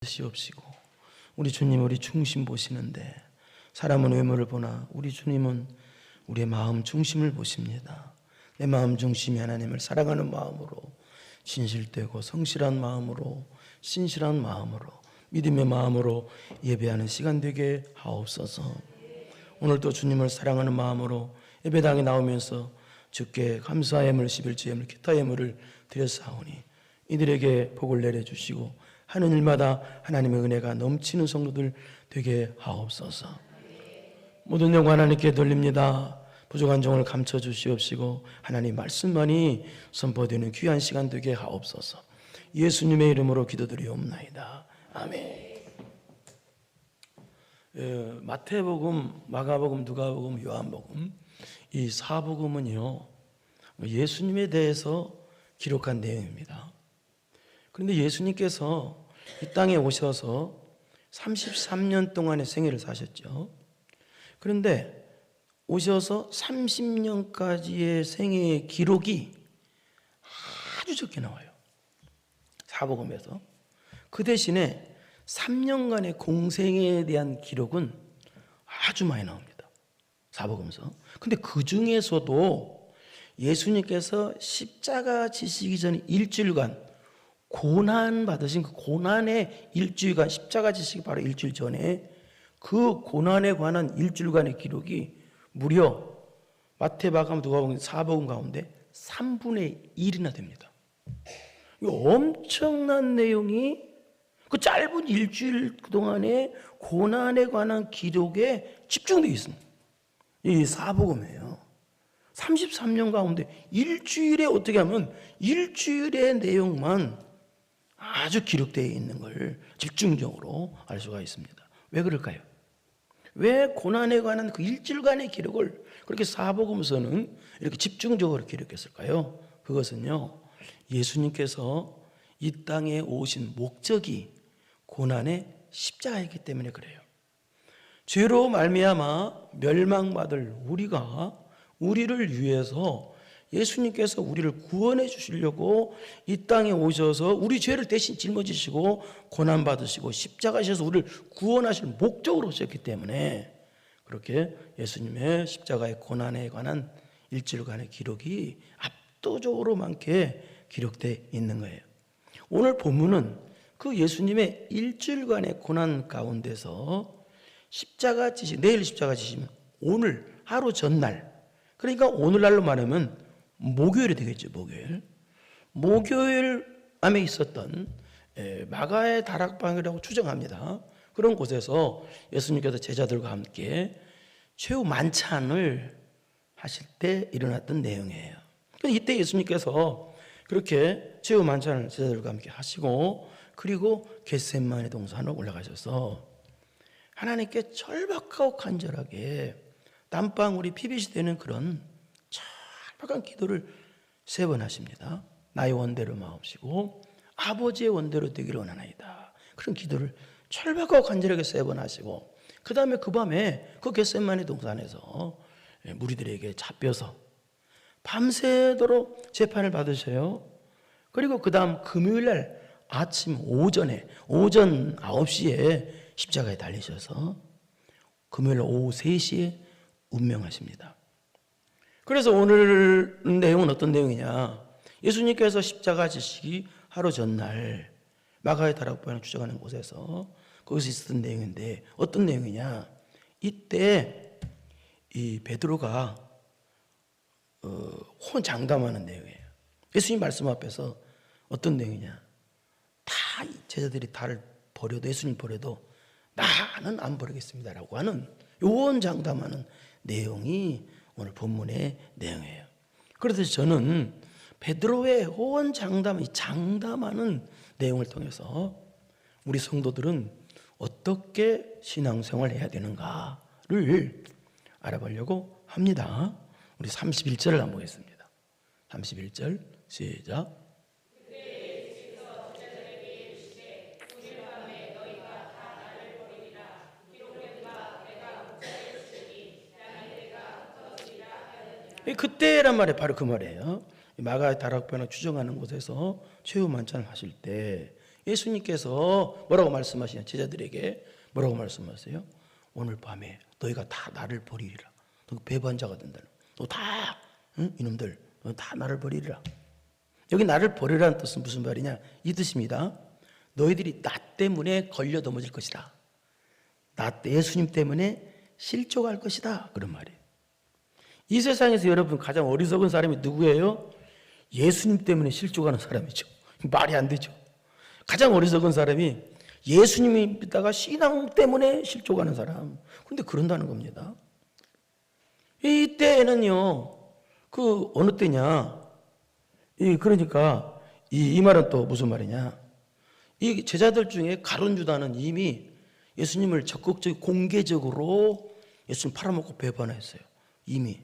주시옵시고, 우리 주님 우리 중심 보시는데 사람은 외모를 보나 우리 주님은 우리의 마음 중심을 보십니다. 내 마음 중심이 하나님을 사랑하는 마음으로, 진실되고 성실한 마음으로, 신실한 마음으로, 믿음의 마음으로 예배하는 시간 되게 하옵소서. 오늘도 주님을 사랑하는 마음으로 예배당에 나오면서 주께 감사 예물, 11조 예물, 기타 예물을 드렸사오니 이들에게 복을 내려주시고 하는 일마다 하나님의 은혜가 넘치는 성도들 되게 하옵소서. 모든 영광 하나님께 돌립니다. 부족한 종을 감춰 주시옵시고 하나님 말씀만이 선포되는 귀한 시간 되게 하옵소서. 예수님의 이름으로 기도드리옵나이다. 아멘. 마태복음, 마가복음, 누가복음, 요한복음 이 사복음은요 예수님에 대해서 기록한 내용입니다. 그런데 예수님께서 이 땅에 오셔서 33년 동안의 생애를 사셨죠. 그런데 오셔서 30년까지의 생애의 기록이 아주 적게 나와요, 사복음에서. 그 대신에 3년간의 공생에 대한 기록은 아주 많이 나옵니다, 사복음에서. 근데 그 중에서도 예수님께서 십자가 지시기 전에 일주일간 고난 받으신 그 고난의 일주일간, 십자가 지시기 바로 일주일 전에 그 고난에 관한 일주일간의 기록이 무려 마태, 마가, 누가복음, 사복음 가운데 3분의 1이나 됩니다. 이 엄청난 내용이 그 짧은 일주일 동안의 고난에 관한 기록에 집중되어 있습니다. 이 사복음이에요. 33년 가운데 일주일에 어떻게 하면 일주일의 내용만 아주 기록되어 있는 걸 집중적으로 알 수가 있습니다. 왜 그럴까요? 왜 고난에 관한 그 일주일간의 기록을 그렇게 사복음서는 이렇게 집중적으로 기록했을까요? 그것은요, 예수님께서 이 땅에 오신 목적이 고난의 십자가이기 때문에 그래요. 죄로 말미암아 멸망받을 우리를 위해서 예수님께서 우리를 구원해 주시려고 이 땅에 오셔서 우리 죄를 대신 짊어지시고 고난받으시고 십자가에서 우리를 구원하실 목적으로 오셨기 때문에 그렇게 예수님의 십자가의 고난에 관한 일주일간의 기록이 압도적으로 많게 기록되어 있는 거예요. 오늘 본문은 그 예수님의 일주일간의 고난 가운데서 십자가 지시, 내일 십자가 지시면 오늘 하루 전날, 그러니까 오늘날로 말하면 목요일이 되겠죠. 목요일 밤에 있었던 마가의 다락방이라고 추정합니다. 그런 곳에서 예수님께서 제자들과 함께 최후 만찬을 하실 때 일어났던 내용이에요. 이때 예수님께서 그렇게 최후 만찬을 제자들과 함께 하시고 그리고 겟세마네 동산으로 올라가셔서 하나님께 절박하고 간절하게 땀방울이 피빗이 되는 그런 절박한 기도를 3번 하십니다. 나의 원대로 마옵시고 아버지의 원대로 되기를 원하나이다. 그런 기도를 절박하고 간절하게 3번 하시고 그 다음에 그 밤에 그 겟세마네 동산에서 무리들에게 잡혀서 밤새도록 재판을 받으셔요. 그리고 그 다음 금요일날 아침 오전 9시에 십자가에 달리셔서 금요일 오후 3시에 운명하십니다. 그래서 오늘 내용은 어떤 내용이냐, 예수님께서 십자가 지시기 하루 전날 마가의 다락방을 추적하는 곳에서 거기서 있었던 내용인데 어떤 내용이냐, 이때 이 베드로가 호언장담하는 내용이에요. 예수님 말씀 앞에서 어떤 내용이냐, 다 제자들이 다를 버려도, 예수님 버려도 나는 안 버리겠습니다라고 하는 호언장담하는 내용이 오늘 본문의 내용이에요. 그래서 저는 베드로의 장담하는 내용을 통해서 우리 성도들은 어떻게 신앙생활을 해야 되는가를 알아보려고 합니다. 우리 31절을 한번 보겠습니다. 31절 시작. 그때란 말이 바로 그 말이에요. 마가의 다락방을 추정하는 곳에서 최후 만찬을 하실 때 예수님께서 뭐라고 말씀하시냐? 제자들에게 뭐라고 말씀하세요? 오늘 밤에 너희가 다 나를 버리리라. 너 배반자가 된다. 너 다, 응? 이놈들, 너 다 나를 버리리라. 여기 나를 버리라는 뜻은 무슨 말이냐? 이 뜻입니다. 너희들이 나 때문에 걸려 넘어질 것이다. 예수님 때문에 실족할 것이다. 그런 말이에요. 이 세상에서 여러분 가장 어리석은 사람이 누구예요? 예수님 때문에 실족하는 사람이죠. 말이 안 되죠. 가장 어리석은 사람이 예수님이 믿다가 신앙 때문에 실족하는 사람. 그런데 그런다는 겁니다. 이때에는요, 어느 때냐? 그러니까 이 말은 또 무슨 말이냐? 이 제자들 중에 가룟 유다는 이미 예수님을 적극적으로 공개적으로 예수님 팔아먹고 배반했어요. 이미.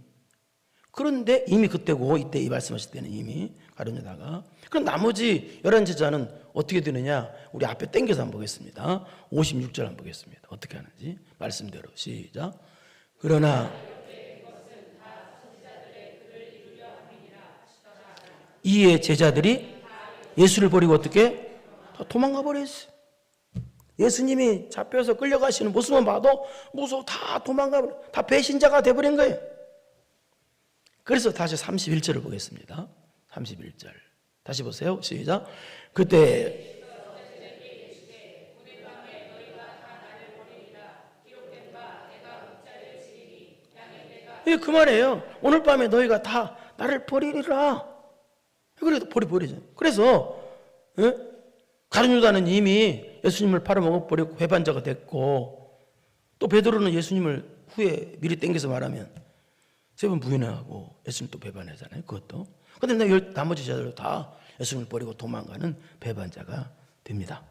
그런데 이미 그때고 이때 이 말씀하실 때는 이미 가룟 유다가. 그럼 나머지 11 제자는 어떻게 되느냐? 우리 앞에 당겨서 한번 보겠습니다. 56절 한번 보겠습니다. 어떻게 하는지 말씀대로 시작. 그러나 이에 제자들이 예수를 버리고 어떻게? 다 도망가 버렸어요. 예수님이 잡혀서 끌려가시는 모습만 봐도 무서워 다 도망가 버려. 다 배신자가 돼버린 거예요. 그래서 다시 31절을 보겠습니다. 31절. 다시 보세요. 시작. 그때 예, 그 말이에요. 오늘 밤에 너희가 다 나를 버리리라. 그래도 버리죠. 그래서 가룟 유다는 이미 예수님을 팔아먹어버리고 배반자가 됐고, 또 베드로는 예수님을 후에 미리 땡겨서 말하면 3번 부인하고 예수님 또 배반하잖아요. 그것도. 그런데 나머지 제자들도 다 예수님을 버리고 도망가는 배반자가 됩니다.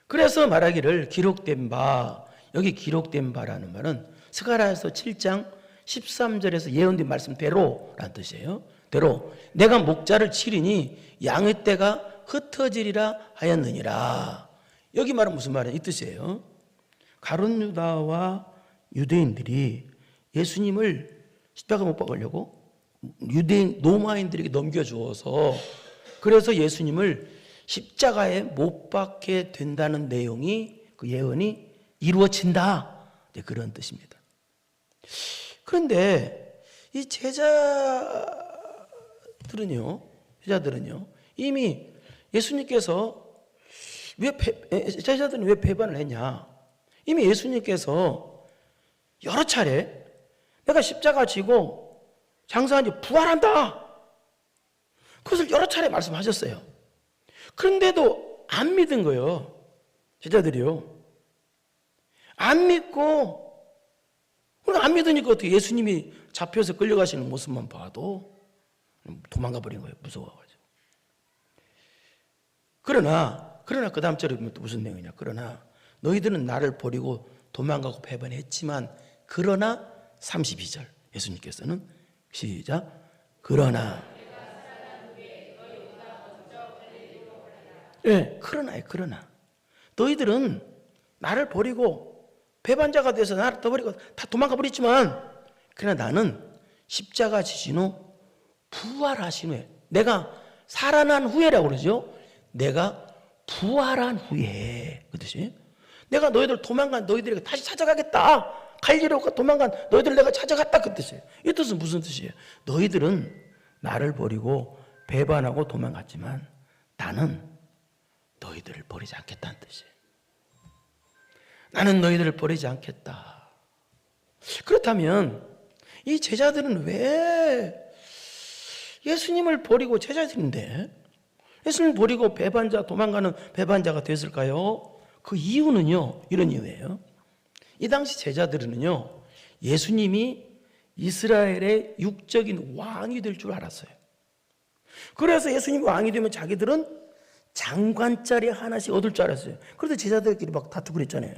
그래서 말하기를 기록된 바, 여기 기록된 바라는 말은 스가랴서 7장 13절에서 예언된 말씀대로라는 뜻이에요. 대로 내가 목자를 치리니 양의 떼가 흩어지리라 하였느니라. 여기 말은 무슨 말이에요? 이 뜻이에요. 가룟 유다와 유대인들이 예수님을 십자가 못 박으려고 유대인 로마인들에게 넘겨주어서 그래서 예수님을 십자가에 못 박게 된다는 내용이 그 예언이 이루어진다. 네, 그런 뜻입니다. 그런데 이 제자들은요 이미 예수님께서 제자들은 왜 배반을 했냐? 이미 예수님께서 여러 차례 내가 십자가 지고 장사한 지 부활한다. 그것을 여러 차례 말씀하셨어요. 그런데도 안 믿은 거예요. 제자들이요. 안 믿고, 안 믿으니까 어떻게 예수님이 잡혀서 끌려가시는 모습만 봐도 도망가 버린 거예요. 무서워가지고. 그러나 그 다음 절에 보면 또 무슨 내용이냐. 그러나 너희들은 나를 버리고 도망가고 배반했지만 그러나 32절 예수님께서는 시작. 그러나 그러나 너희들은 나를 버리고 배반자가 돼서 나를 떠버리고 다 도망가 버렸지만 그러나 나는 십자가 지신 후 부활하신 후에 내가 살아난 후에라고 그러죠. 내가 부활한 후에 그 뜻이 내가 너희들 도망간 너희들에게 다시 찾아가겠다. 갈리로가 도망간 너희들 내가 찾아갔다 그 뜻이에요. 이 뜻은 무슨 뜻이에요? 너희들은 나를 버리고 배반하고 도망갔지만 나는 너희들을 버리지 않겠다는 뜻이에요. 나는 너희들을 버리지 않겠다. 그렇다면 이 제자들은 왜 예수님을 버리고 제자들인데 예수님을 버리고 배반자 도망가는 배반자가 됐을까요? 그 이유는요 이런 이유예요. 이 당시 제자들은요 예수님이 이스라엘의 육적인 왕이 될 줄 알았어요. 그래서 예수님이 왕이 되면 자기들은 장관 자리 하나씩 얻을 줄 알았어요. 그래서 제자들끼리 막 다투고 그랬잖아요.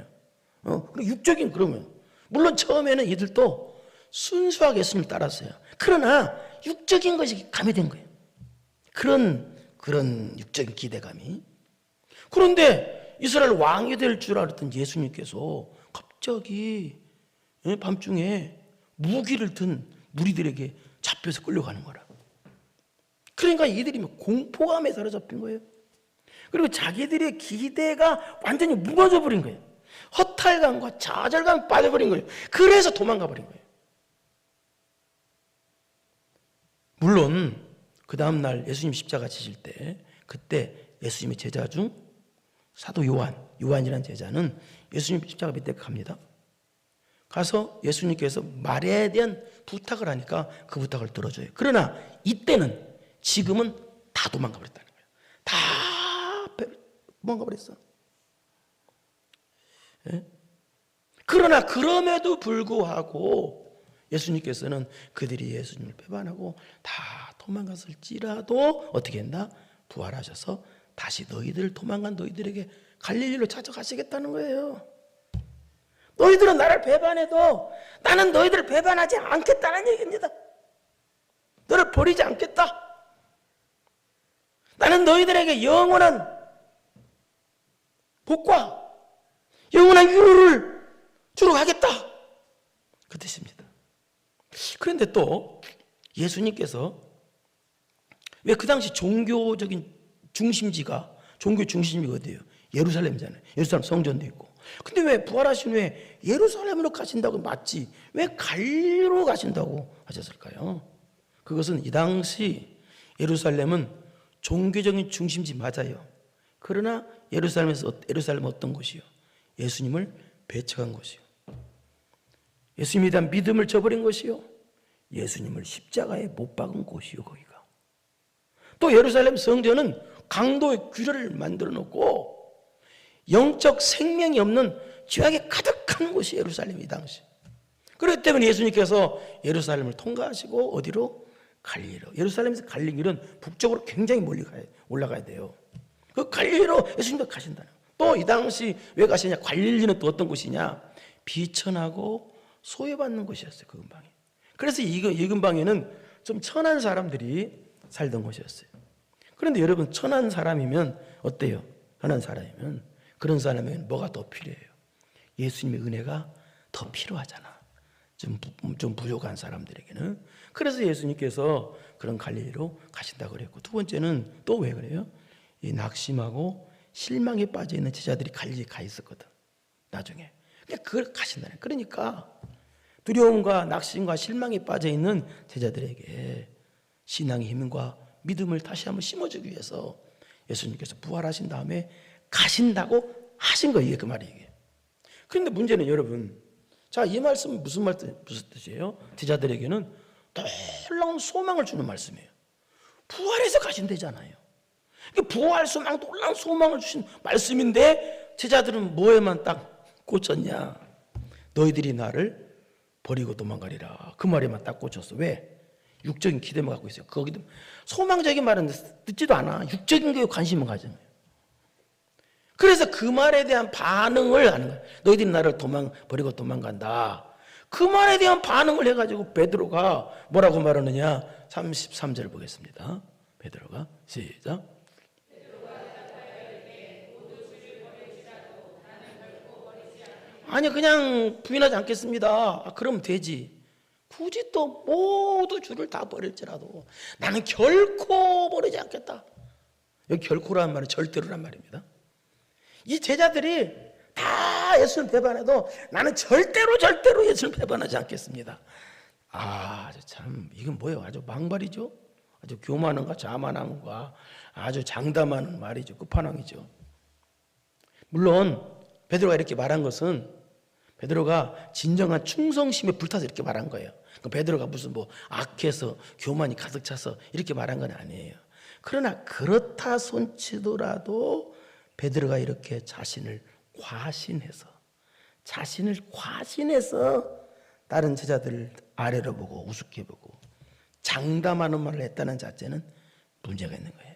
육적인 그러면 물론 처음에는 이들도 순수하게 예수님을 따랐어요. 그러나 육적인 것이 가미된 거예요. 그런 육적인 기대감이. 그런데 이스라엘 왕이 될 줄 알았던 예수님께서 갑자기 밤중에 무기를 든 무리들에게 잡혀서 끌려가는 거라. 그러니까 이들이 공포감에 사로잡힌 거예요. 그리고 자기들의 기대가 완전히 무너져 버린 거예요. 허탈감과 좌절감에 빠져버린 거예요. 그래서 도망가 버린 거예요. 물론 그 다음날 예수님 십자가 지실 때, 그때 예수님의 제자 중 사도 요한이라는 제자는 예수님 십자가 밑에 갑니다. 가서 예수님께서 말에 대한 부탁을 하니까 그 부탁을 들어줘요. 그러나 이때는, 지금은 다 도망가 버렸다는 거예요. 다 도망가 버렸어. 예? 그러나 그럼에도 불구하고 예수님께서는 그들이 예수님을 배반하고 다 도망갔을지라도 어떻게 했나? 부활하셔서 다시 도망간 너희들에게 갈릴리로 찾아가시겠다는 거예요. 너희들은 나를 배반해도 나는 너희들을 배반하지 않겠다는 얘기입니다. 너를 버리지 않겠다. 나는 너희들에게 영원한 복과 영원한 위로를 주러 가겠다, 그 뜻입니다. 그런데 또 예수님께서 왜 그 당시 종교적인 중심지가, 종교 중심지가 어디예요? 예루살렘이잖아요. 예루살렘 성전도 있고. 근데 왜 부활하신 후에 예루살렘으로 가신다고, 맞지? 왜 갈릴리로 가신다고 하셨을까요? 그것은 이 당시 예루살렘은 종교적인 중심지 맞아요. 그러나 예루살렘은 어떤 곳이요? 예수님을 배척한 곳이요. 예수님에 대한 믿음을 저버린 곳이요. 예수님을 십자가에 못 박은 곳이요, 거기가. 또 예루살렘 성전은 강도의 규례를 만들어 놓고 영적 생명이 없는 죄악이 가득한 곳이 예루살렘이 이 당시. 그렇기 때문에 예수님께서 예루살렘을 통과하시고 어디로? 갈릴리로. 예루살렘에서 갈릴리는 북쪽으로 굉장히 멀리 올라가야 돼요. 그 갈릴리로 예수님도 가신다는 거예요. 또 이 당시 왜 가시냐? 갈릴리는 또 어떤 곳이냐? 비천하고 소외받는 곳이었어요, 그 근방이. 그래서 이 근방에는 좀 천한 사람들이 살던 곳이었어요. 그런데 여러분, 천한 사람이면 어때요? 천한 사람이면, 그런 사람에게는 뭐가 더 필요해요? 예수님의 은혜가 더 필요하잖아. 좀 부족한 사람들에게는. 그래서 예수님께서 그런 갈릴리로 가신다고 그랬고, 두 번째는 또 왜 그래요? 이 낙심하고 실망에 빠져 있는 제자들이 갈릴리 가 있었거든, 나중에. 그걸 가신다는. 그러니까 두려움과 낙심과 실망에 빠져 있는 제자들에게 신앙의 힘과 믿음을 다시 한번 심어주기 위해서 예수님께서 부활하신 다음에 가신다고 하신 거예요. 이게 그 말이에요. 그런데 문제는 여러분, 자, 이 말씀은 무슨 뜻이에요? 제자들에게는 놀라운 소망을 주는 말씀이에요. 부활해서 가신대잖아요. 부활 소망, 놀라운 소망을 주신 말씀인데 제자들은 뭐에만 딱 꽂혔냐? 너희들이 나를 버리고 도망가리라, 그 말에만 딱 꽂혔어. 왜? 육적인 기대만 갖고 있어요. 거기도 소망적인 말은 듣지도 않아. 육적인 거에 관심을 가지는 거예요. 그래서 그 말에 대한 반응을 하는 거예요. 너희들이 나를 버리고 도망간다. 그 말에 대한 반응을 해가지고 베드로가 뭐라고 말하느냐? 33절 보겠습니다. 베드로가 시작. 아니, 그냥 부인하지 않겠습니다. 그럼 되지. 굳이 또 모두 주를 다 버릴지라도 나는 결코 버리지 않겠다. 여기 결코라는 말은 절대로란 말입니다. 이 제자들이 다 예수를 배반해도 나는 절대로 예수를 배반하지 않겠습니다. 참, 이건 뭐예요? 아주 망발이죠. 아주 교만함과 자만함과 아주 장담하는 말이죠. 끝판왕이죠. 물론 베드로가 이렇게 말한 것은 베드로가 진정한 충성심에 불타서 이렇게 말한 거예요. 베드로가 무슨 악해서 교만이 가득 차서 이렇게 말한 건 아니에요. 그러나 그렇다 손치더라도 베드로가 이렇게 자신을 과신해서 다른 제자들을 아래로 보고 우습게 보고 장담하는 말을 했다는 자체는 문제가 있는 거예요.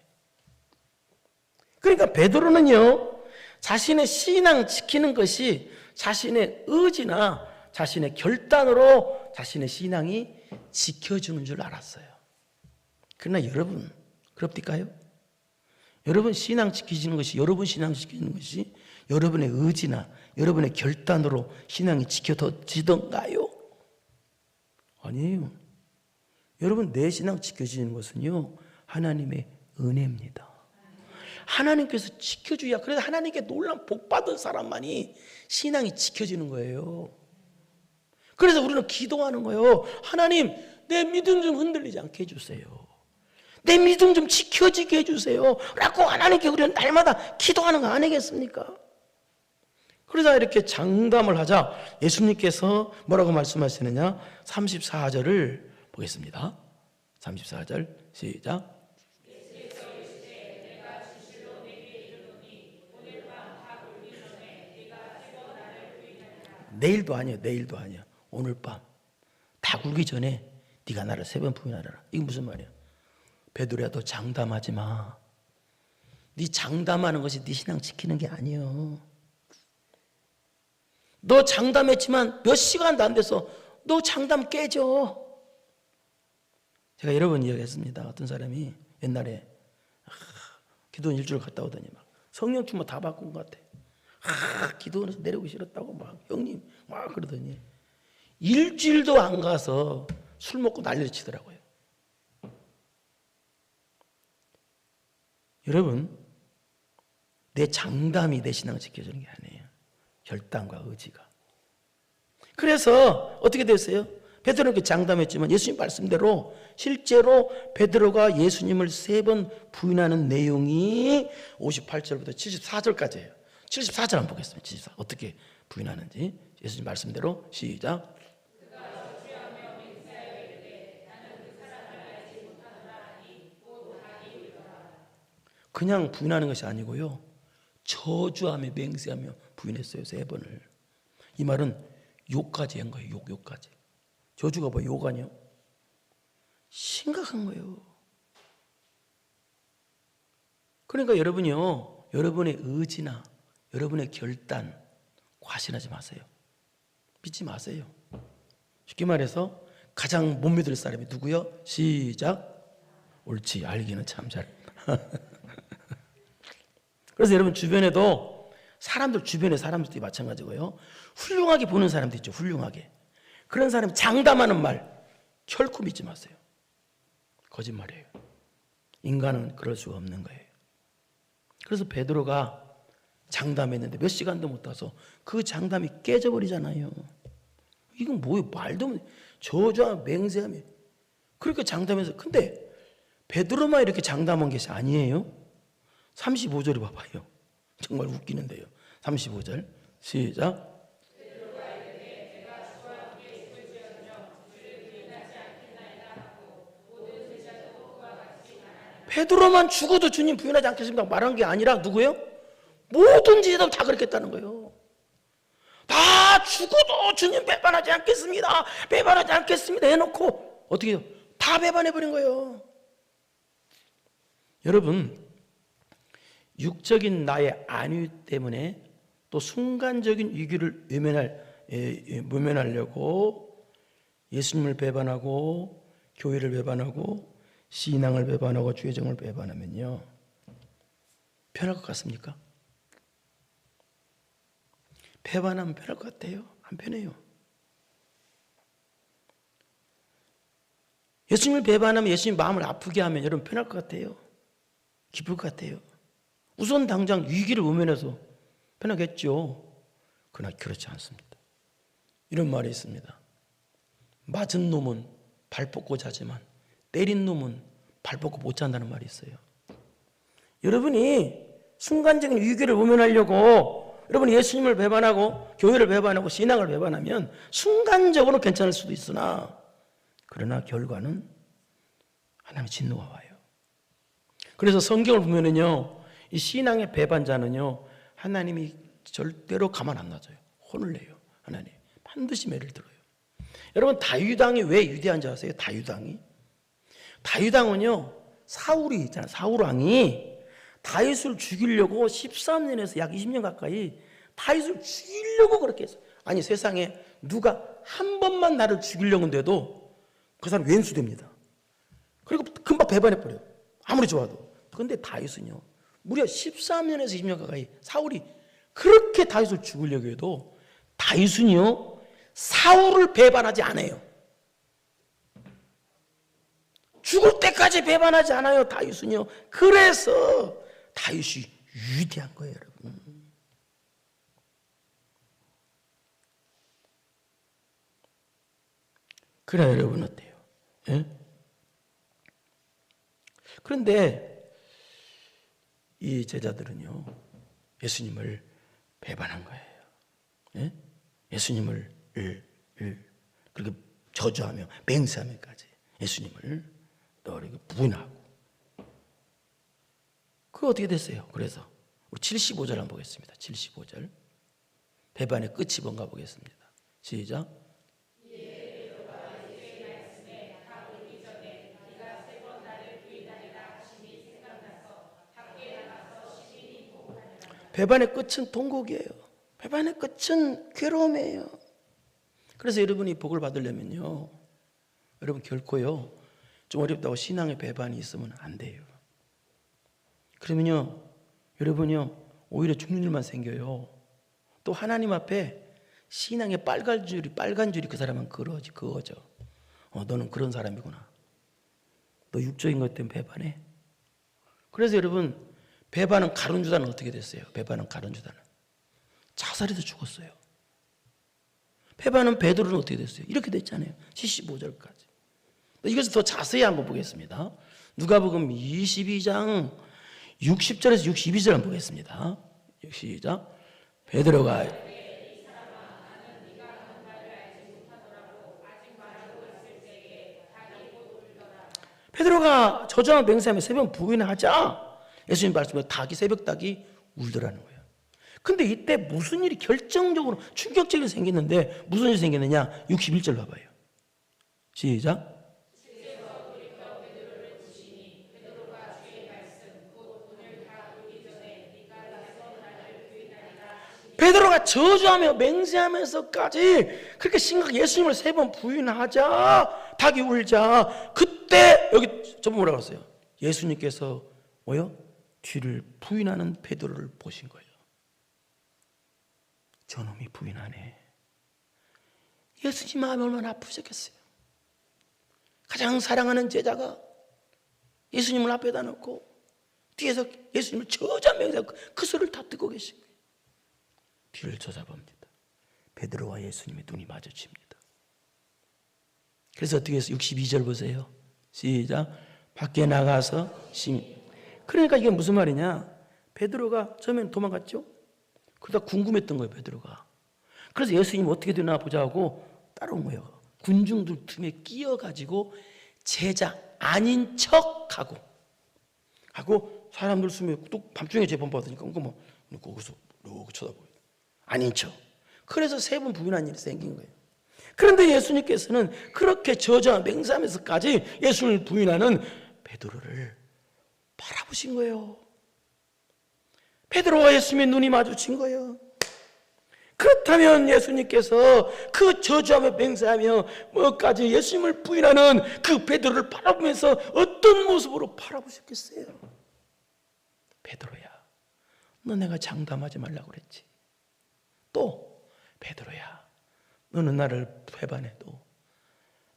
그러니까 베드로는요, 자신의 신앙 지키는 것이 자신의 의지나 자신의 결단으로 자신의 신앙이 지켜주는 줄 알았어요. 그러나 여러분, 그럽니까요? 여러분 신앙 지키시는 것이, 여러분 신앙 지키는 것이 여러분의 의지나 여러분의 결단으로 신앙이 지켜지던가요? 아니에요. 여러분, 내 신앙 지켜지는 것은요, 하나님의 은혜입니다. 하나님께서 지켜줘야, 그래서 하나님께 놀라운 복받은 사람만이 신앙이 지켜지는 거예요. 그래서 우리는 기도하는 거예요. 하나님, 내 믿음 좀 흔들리지 않게 해주세요. 내 믿음 좀 지켜지게 해주세요 라고 하나님께 우리는 날마다 기도하는 거 아니겠습니까? 그러자 이렇게 장담을 하자 예수님께서 뭐라고 말씀하시느냐, 34절을 보겠습니다. 34절 시작. 내일도 아니에요. 내일도 아니야. 오늘 밤 다 굴기 전에 네가 나를 3번 부인하라. 이게 무슨 말이야? 베드로야, 너 장담하지 마. 네 장담하는 것이 네 신앙 지키는 게 아니에요. 너 장담했지만 몇 시간도 안 돼서 너 장담 깨져. 제가 여러 번 이야기했습니다. 어떤 사람이 옛날에 기도 일주일 갔다 오더니 막 성령 충만 다 바꾼 것 같아. 기도원에서 내려오기 싫었다고 막 형님 막 그러더니 일주일도 안 가서 술 먹고 난리를 치더라고요. 여러분, 내 장담이 내 신앙을 지켜주는 게 아니에요. 결단과 의지가. 그래서 어떻게 됐어요? 베드로는 이렇게 장담했지만 예수님 말씀대로 실제로 베드로가 예수님을 3번 부인하는 내용이 58절부터 74절까지예요. 74절 한번 보겠습니다. 74. 어떻게 부인하는지 예수님 말씀대로 시작. 그냥 부인하는 것이 아니고요, 저주하며 맹세하며 부인했어요. 3번을. 이 말은 욕까지 한 거예요. 욕까지. 저주가 뭐 욕 아니요? 심각한 거예요. 그러니까 여러분이요, 여러분의 의지나 여러분의 결단 과신하지 마세요. 믿지 마세요. 쉽게 말해서 가장 못 믿을 사람이 누구요? 시작. 옳지, 알기는 참 잘. 그래서 여러분 주변에도 주변의 사람들도 마찬가지고요, 훌륭하게 보는 사람도 있죠. 훌륭하게. 그런 사람이 장담하는 말 결코 믿지 마세요. 거짓말이에요. 인간은 그럴 수가 없는 거예요. 그래서 베드로가 장담했는데 몇 시간도 못 타서 그 장담이 깨져버리잖아요. 이건 뭐예요? 말도 안 돼. 저주하며 맹세하며 그렇게 장담해서. 근데 베드로만 이렇게 장담한 것이 아니에요. 35절에 봐봐요. 정말 웃기는데요. 35절 시작. 베드로만 죽어도 주님 부인하지 않겠습니다 말한 게 아니라 누구예요? 모든 제자들 다 그렇겠다는 거예요. 다 죽어도 주님 배반하지 않겠습니다, 배반하지 않겠습니다 해놓고 어떻게 해요? 다 배반해버린 거예요. 여러분, 육적인 나의 안위 때문에 또 순간적인 위기를 모면하려고 예수님을 배반하고 교회를 배반하고 신앙을 배반하고 죄정을 배반하면요, 편할 것 같습니까? 배반하면 편할 것 같아요? 안 편해요. 예수님을 배반하면, 예수님 마음을 아프게 하면 여러분 편할 것 같아요? 기쁠 것 같아요? 우선 당장 위기를 모면해서 편하겠죠. 그러나 그렇지 않습니다. 이런 말이 있습니다. 맞은 놈은 발 뻗고 자지만 때린 놈은 발 뻗고 못 잔다는 말이 있어요. 여러분이 순간적인 위기를 모면하려고 여러분이 예수님을 배반하고 교회를 배반하고 신앙을 배반하면 순간적으로 괜찮을 수도 있으나, 그러나 결과는 하나님의 진노가 와요. 그래서 성경을 보면은요, 이 신앙의 배반자는요, 하나님이 절대로 가만 안 놔줘요. 혼을 내요. 하나님 반드시 매를 들어요. 여러분, 다윗왕이 왜 위대한 줄 아세요? 다윗왕은요, 사울이 있잖아요. 사울왕이 다윗을 죽이려고 13년에서 약 20년 가까이 다윗을 죽이려고 그렇게 했어요. 아니, 세상에 누가 한 번만 나를 죽이려고 해도 그 사람 왼수됩니다. 그리고 금방 배반해버려요. 아무리 좋아도. 그런데 다윗은요, 무려 13년에서 20년 가까이 사울이 그렇게 다윗을 죽이려고 해도 다윗은요, 사울을 배반하지 않아요. 죽을 때까지 배반하지 않아요. 다윗은요. 그래서 다윗이 위대한 거예요, 여러분. 그래 여러분 어때요? 예? 그런데 이 제자들은요 예수님을 배반한 거예요. 예? 예수님을 그렇게 저주하며 맹세하며까지 예수님을 또 이렇게 부인하고. 그거 어떻게 됐어요? 그래서 우리 75절 한번 보겠습니다. 75절 배반의 끝이 뭔가 보겠습니다. 시작. 배반의 끝은 통곡이에요. 배반의 끝은 괴로움이에요. 그래서 여러분이 복을 받으려면요, 여러분 결코요 좀 어렵다고 신앙의 배반이 있으면 안 돼요. 그러면요 여러분요 오히려 죽는 일만 생겨요. 또 하나님 앞에 신앙의 빨간 줄이 그 사람은 그어져. 너는 그런 사람이구나. 너 육적인 것 때문에 배반해. 그래서 여러분 배반은 가룟유다는 어떻게 됐어요? 배반은 가룟유다는 자살해서 죽었어요. 배반은 베드로는 어떻게 됐어요? 이렇게 됐잖아요. 75절까지. 이것을 더 자세히 한번 보겠습니다. 누가복음 22장 60절에서 62절 한번 보겠습니다. 시작. 베드로가 저주하며 맹세하며 새벽 부인하자 예수님 말씀에 새벽 닭이 울더라는 거예요. 근데 이때 무슨 일이 결정적으로 충격적인 일이 생겼는데 무슨 일이 생겼느냐? 61절 봐봐요. 시작. 베드로가 저주하며 맹세하면서까지 그렇게 심각하게 예수님을 3번 부인하자 닭이 울자. 그때 여기 저분 뭐라고 했어요? 예수님께서 뭐요? 뒤를 부인하는 베드로를 보신 거예요. 저놈이 부인하네. 예수님 마음이 얼마나 아프셨겠어요. 가장 사랑하는 제자가 예수님을 앞에다 놓고 뒤에서 예수님을 저주하며 맹세하고 그 소리를 다 듣고 계신 거예요. 뒤를 쳐다봅니다. 베드로와 예수님의 눈이 마주칩니다. 그래서 어떻게 해서 62절 보세요. 시작. 밖에 나가서 그러니까 이게 무슨 말이냐? 베드로가 처음엔 도망갔죠? 그러다 궁금했던 거예요, 베드로가. 그래서 예수님 어떻게 되나 보자 하고 따라온 거예요. 군중들 틈에 끼어가지고 제자 아닌 척하고 사람들 숨에 또 밤중에 재판 받으니까 거기서 이렇게 쳐다보고 아닌 척. 그래서 3번 부인한 일이 생긴 거예요. 그런데 예수님께서는 그렇게 저주와 맹세하면서까지 예수님을 부인하는 베드로를 바라보신 거예요. 베드로와 예수님의 눈이 마주친 거예요. 그렇다면 예수님께서 그 저주하며 맹세하며 뭐까지 예수님을 부인하는 그 베드로를 바라보면서 어떤 모습으로 바라보셨겠어요? 베드로야, 너 내가 장담하지 말라고 그랬지. 또 베드로야, 너는 나를 배반해도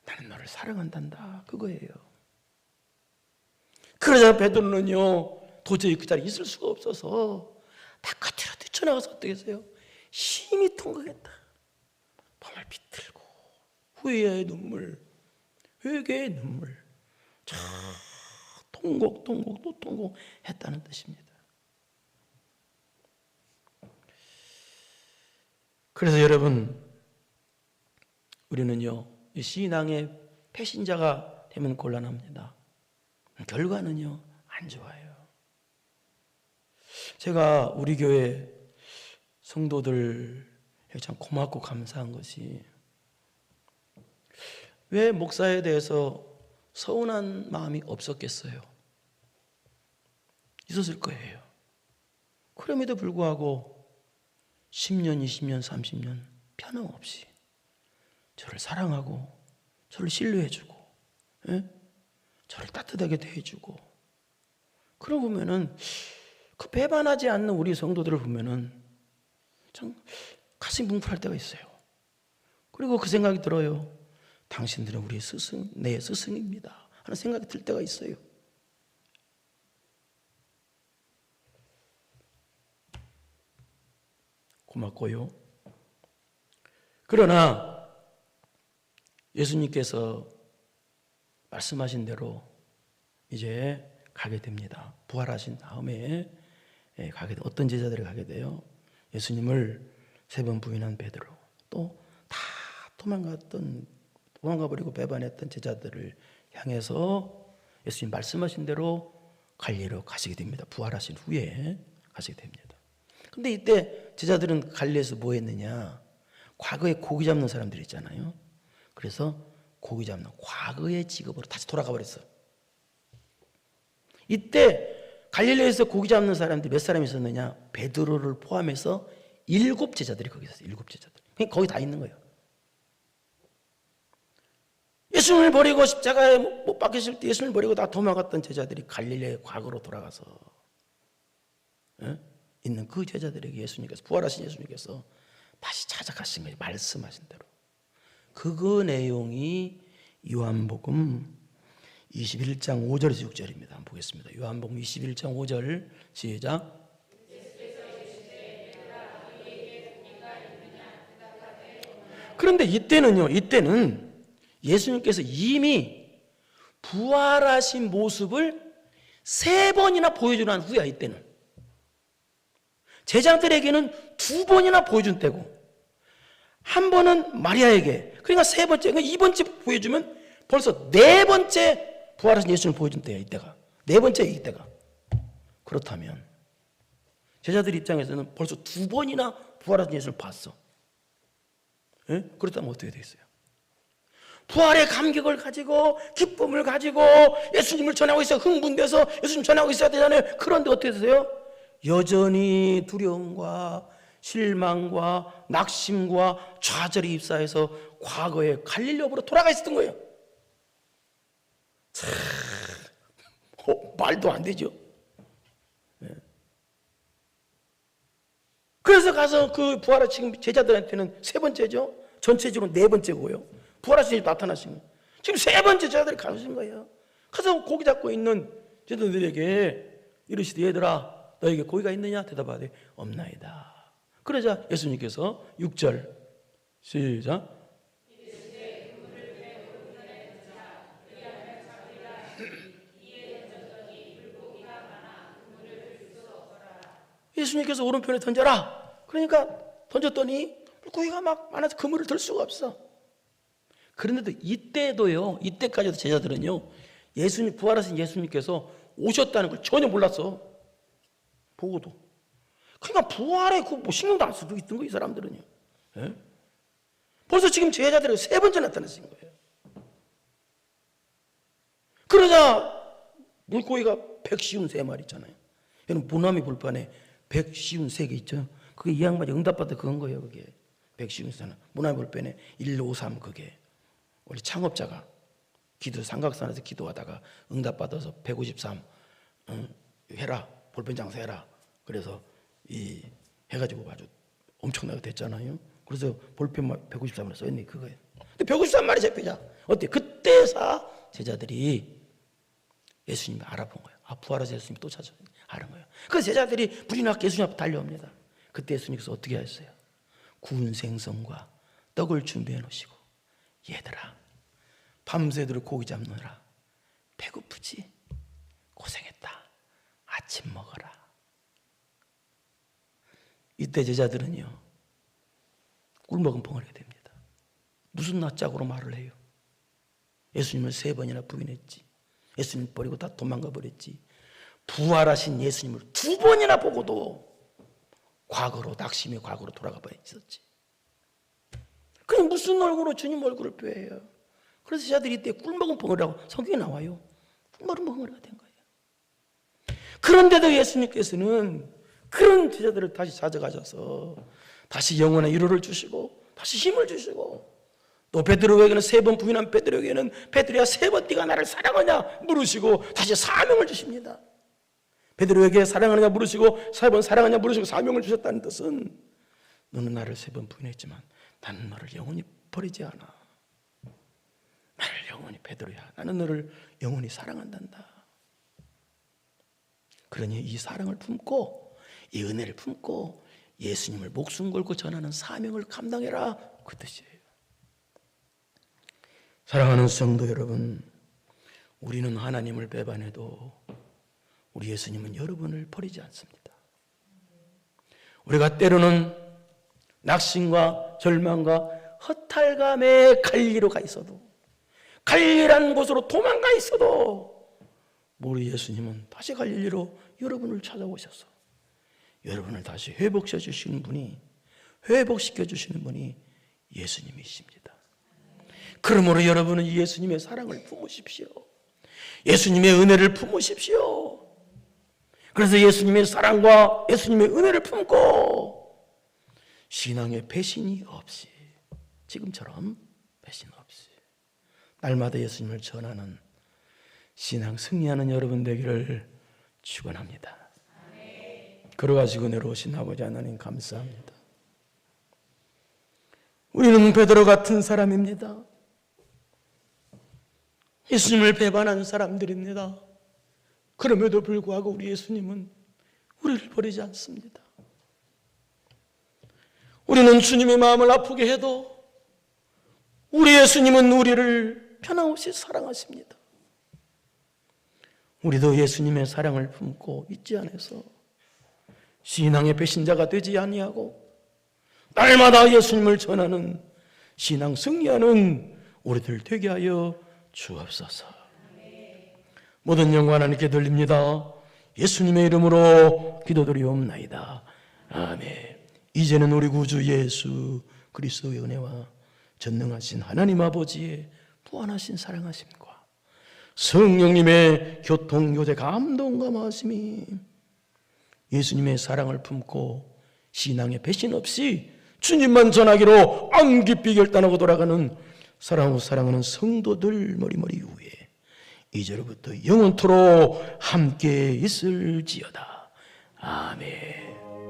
나는 너를 사랑한단다. 그거예요. 그러자 베드로는요 도저히 그 자리에 있을 수가 없어서 바깥으로 뛰쳐나가서 어떻게 했어요? 심히 통곡했다. 밤을 비틀고 후회의 눈물, 회개의 눈물, 통곡 또 통곡했다는 뜻입니다. 그래서 여러분, 우리는요 신앙의 패신자가 되면 곤란합니다. 결과는요 안 좋아요. 제가 우리 교회 성도들 참 고맙고 감사한 것이, 왜 목사에 대해서 서운한 마음이 없었겠어요? 있었을 거예요. 그럼에도 불구하고 10년, 20년, 30년 변함없이 저를 사랑하고 저를 신뢰해주고, 예? 저를 따뜻하게 대해주고, 그러고 보면은 그 배반하지 않는 우리 성도들을 보면은 참 가슴이 뭉클할 때가 있어요. 그리고 그 생각이 들어요. 당신들은 우리의 스승, 내 스승입니다 하는 생각이 들 때가 있어요. 고맙고요. 그러나 예수님께서 말씀하신 대로 이제 가게 됩니다. 부활하신 다음에 가게 돼. 어떤 제자들이 가게 돼요? 예수님을 3번 부인한 베드로, 또 다 도망가 버리고 배반했던 제자들을 향해서 예수님 말씀하신 대로 갈릴리로 가시게 됩니다. 부활하신 후에 가시게 됩니다. 근데 이때 제자들은 갈릴리에서 뭐 했느냐? 과거에 고기 잡는 사람들이 있잖아요. 그래서 고기 잡는 과거의 직업으로 다시 돌아가 버렸어요. 이때 갈릴리에서 고기 잡는 사람들이 몇 사람이 있었느냐? 베드로를 포함해서 7 제자들이 거기 있었어요. 7 제자들. 그러니까 거기 다 있는 거예요. 예수님을 버리고 십자가에 못 박히실 때 예수님을 버리고 다 도망갔던 제자들이 갈릴리의 과거로 돌아가서 있는 그 제자들에게 예수님께서, 부활하신 예수님께서 다시 찾아가신 거예요. 말씀하신 대로. 그 내용이 요한복음 21장 5절에서 6절입니다. 한번 보겠습니다. 요한복음 21장 5절 시작. 그런데 이때는 예수님께서 이미 부활하신 모습을 3번이나 보여주는 후야. 이때는 제자들에게는 2번이나 보여준 때고, 한 번은 마리아에게, 그러니까 3번째, 그러니까 2번째 보여주면 벌써 4번째 부활하신 예수님을 보여준 때야. 이때가 4번째 이때가. 그렇다면 제자들 입장에서는 벌써 2번이나 부활하신 예수를 봤어. 예? 그렇다면 어떻게 되겠어요? 부활의 감격을 가지고 기쁨을 가지고 예수님을 전하고 있어 흥분돼서 예수님 전하고 있어야 되잖아요. 그런데 어떻게 되세요? 여전히 두려움과 실망과 낙심과 좌절이 입사해서 과거의 갈릴리로 돌아가 있었던 거예요. 참, 말도 안 되죠. 그래서 가서 그 부활하신 제자들한테는 3번째죠. 전체적으로 4번째고요. 부활하신 예수 나타나신 거예요. 지금 3번째 제자들이 가신 거예요. 가서 고기 잡고 있는 제자들에게 이르시되 얘들아 너에게 고기가 있느냐? 대답하되 없나이다. 그러자 예수님께서 6절 시작. 예수님께서 오른편에 던져라. 그러니까 던졌더니 물고기가 막 많아서 그물을 들 수가 없어. 그런데도 이때까지도 제자들은요, 예수님, 부활하신 예수님께서 오셨다는 걸 전혀 몰랐어. 보고도. 그러니까 부활에 뭐 신경도 안 쓰고 있던 거예요, 이 사람들은요. 예? 벌써 지금 제자들이 3번째 나타났은 거예요. 그러자 물고기가 153마리 있잖아요. 여러분, 무나미 불판에 153개 있죠. 그게 이 양반이 응답받아 그건 거예요. 그게 153는 무나미 불판에 153 그게 우리 창업자가 삼각산에서 기도하다가 응답받아서 153 해라, 볼펜 장사해라. 그래서 이 해가지고 아주 엄청나게 됐잖아요. 그래서 볼펜만 153마리 써있네 그거예요. 근데 153마리 잡히자 어때? 그때서 제자들이 예수님을 알아본 거예요. 아, 부활하신 예수님 또 찾아 아는 거예요. 그래서 제자들이 불이 나게 예수님 앞에 달려옵니다. 그때 예수님께서 어떻게 하셨어요? 구운 생선과 떡을 준비해 놓으시고 얘들아 밤새도록 고기 잡느라 배고프지? 고생했다. 아침 먹어라. 이때 제자들은요 꿀먹은 벙어리가 됩니다. 무슨 낯짝으로 말을 해요? 예수님을 3번이나 부인했지. 예수님 버리고 다 도망가 버렸지. 부활하신 예수님을 2번이나 보고도 과거로, 낙심의 과거로 돌아가 봐 있었지. 그냥 무슨 얼굴로 주님 얼굴을 뵈요. 그래서 제자들이 이때 꿀먹은 벙어리라고 성경에 나와요. 꿀먹은 벙어리가 된 거예요. 그런데도 예수님께서는 그런 제자들을 다시 찾아가셔서 다시 영원한 위로를 주시고 다시 힘을 주시고 또 베드로에게는 3번 부인한 베드로에게는 베드로야 3번 네가 나를 사랑하냐 물으시고 다시 사명을 주십니다. 베드로에게 사랑하느냐 물으시고 3번 사랑하냐 물으시고 사명을 주셨다는 뜻은 너는 나를 3번 부인했지만 나는 너를 영원히 버리지 않아. 나를 영원히 베드로야 나는 너를 영원히 사랑한단다. 그러니 이 사랑을 품고 이 은혜를 품고 예수님을 목숨 걸고 전하는 사명을 감당해라, 그 뜻이에요. 사랑하는 성도 여러분, 우리는 하나님을 배반해도 우리 예수님은 여러분을 버리지 않습니다. 우리가 때로는 낙심과 절망과 허탈감에 갈리로 가 있어도, 갈리라는 곳으로 도망가 있어도 우리 예수님은 다시 갈릴리로 여러분을 찾아오셔서 여러분을 다시 회복시켜 주시는 분이, 회복시켜 주시는 분이 예수님이십니다. 그러므로 여러분은 예수님의 사랑을 품으십시오. 예수님의 은혜를 품으십시오. 그래서 예수님의 사랑과 예수님의 은혜를 품고 신앙의 배신이 없이, 지금처럼 배신 없이 날마다 예수님을 전하는 신앙 승리하는 여러분 되기를 축원합니다. 걸어가시고 내려오신 아버지 하나님 감사합니다. 우리는 베드로 같은 사람입니다. 예수님을 배반한 사람들입니다. 그럼에도 불구하고 우리 예수님은 우리를 버리지 않습니다. 우리는 주님의 마음을 아프게 해도 우리 예수님은 우리를 변함없이 사랑하십니다. 우리도 예수님의 사랑을 품고 잊지 않아서 신앙의 배신자가 되지 아니하고 날마다 예수님을 전하는 신앙 승리하는 우리들 되게 하여 주옵소서. 모든 영광 하나님께 돌립니다. 예수님의 이름으로 기도드리옵나이다. 아멘. 이제는 우리 구주 예수 그리스도의 은혜와 전능하신 하나님 아버지의 무한하신 사랑하심과 성령님의 교통교제 감동 감화하심이 예수님의 사랑을 품고 신앙의 배신 없이 주님만 전하기로 마음 깊이 결단하고 돌아가는 사랑하고 사랑하는 성도들 머리머리 위에 이제로부터 영원토록 함께 있을지어다. 아멘.